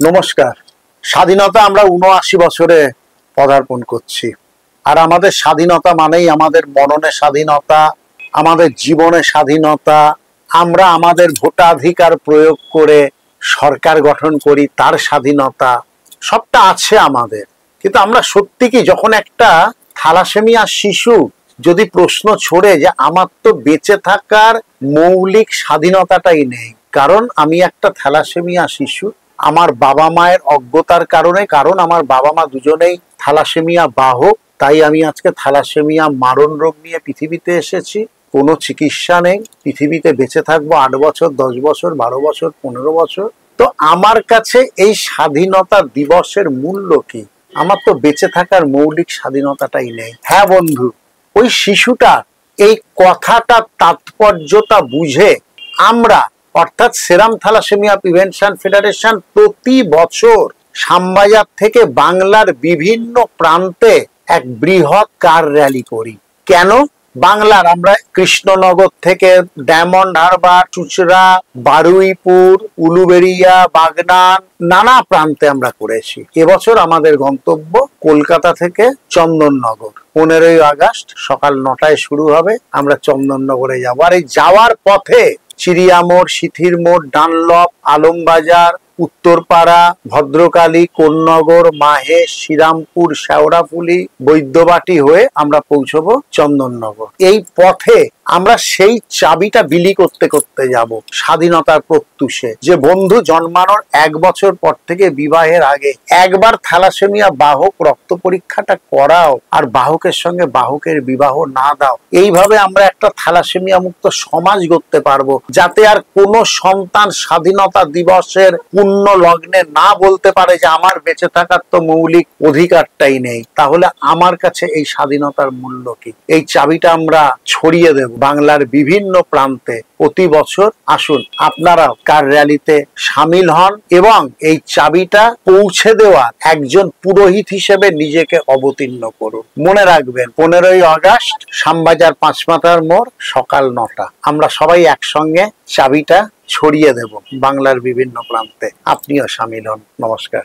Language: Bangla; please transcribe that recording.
নমস্কার। স্বাধীনতা আমরা ৭৯ বছরে পদার্পণ করছি। আর আমাদের স্বাধীনতা মানেই আমাদের মননে স্বাধীনতা, আমাদের জীবনে স্বাধীনতা। আমরা আমাদের ভোটাধিকার প্রয়োগ করে সরকার গঠন করি, তার স্বাধীনতা সবটা আছে আমাদের। কিন্তু আমরা সত্যি কি, যখন একটা থ্যালাসেমিয়া শিশু যদি প্রশ্ন ছড়ে যে আমার তো বেঁচে থাকার মৌলিক স্বাধীনতাটাই নেই, কারণ আমি একটা থ্যালাসেমিয়া শিশু, আমার বাবা মায়ের অজ্ঞতার কারণে, কারণ আমার বাবা মা দুজনেই থ্যালাসেমিয়া বাহক, তাই আমি আজকে থ্যালাসেমিয়া মারণ রোগ নিয়ে পৃথিবীতে এসেছি। কোনো চিকিৎসা নেই, পৃথিবীতে বেঁচে থাকবো ৮ বছর, ১০ বছর, ১২ বছর, ১৫ বছর। তো আমার কাছে এই স্বাধীনতা দিবসের মূল্য কি? আমার তো বেঁচে থাকার মৌলিক স্বাধীনতাটাই নেই। হ্যাঁ বন্ধু, ওই শিশুটা এই কথাটা তাৎপর্যতা বুঝে আমরা, অর্থাৎ সেরাম থ্যালাসেমিয়া প্রিভেনশন ফেডারেশন, প্রতি বছর শ্যামবাজার থেকে বাংলার বিভিন্ন প্রান্তে এক বৃহৎ কার র্যালি করি। কেন? বাংলার আমরা কৃষ্ণনগর থেকে ডায়মন্ড হারবার, চুঁচড়া, বারুইপুর, উলুবেড়িয়া, বাগনান, নানা প্রান্তে আমরা করেছি। এবছর আমাদের গন্তব্য কলকাতা থেকে চন্দননগর। 15ই আগস্ট সকাল 9টায় শুরু হবে, আমরা চন্দননগরে যাবো। আর এই যাওয়ার পথে চিড়িয়ামোড়, সিথির মোড়, ডানলপ, আলমবাজার, উত্তরপাড়া, ভদ্রকালী, কোন্নগর, মাহেশ, শ্রীরামপুর, শেওড়াফুলি, বৈদ্যবাটি হয়ে আমরা পৌঁছবো চন্দননগর। এই পথে আমরা সেই চাবিটা বিলি করতে করতে যাব স্বাধীনতার প্রত্যুষে, যে বন্ধু জন্মানোর 1 বছর পর থেকে বিবাহের আগে একবার থ্যালাসেমিয়া বাহক রক্ত পরীক্ষাটা করাও, আর বাহকের সঙ্গে বাহকের বিবাহ না দাও। এইভাবে আমরা একটা থ্যালাসেমিয়া মুক্ত সমাজ গড়তে পারবো, যাতে আর কোনো সন্তান স্বাধীনতা দিবসের পূর্ণ লগ্নে না বলতে পারে যে আমার বেঁচে থাকার তো মৌলিক অধিকারটাই নেই। তাহলে আমার কাছে এই স্বাধীনতার মূল্য কি? এই চাবিটা আমরা ছড়িয়ে দেব বাংলার বিভিন্ন প্রান্তে প্রতি বছর। আসুন আপনারাও কার র্যালিতে সামিল হন এবং এই চাবিটা পৌঁছে দেওয়ার একজন পুরোহিত হিসেবে নিজেকে অবতীর্ণ করুন। মনে রাখবেন, 15ই আগস্ট শ্যামবাজার 5 মাথার মোড়, সকাল 9টা। আমরা সবাই একসঙ্গে চাবিটা ছড়িয়ে দেব বাংলার বিভিন্ন প্রান্তে। আপনিও সামিল হন। নমস্কার।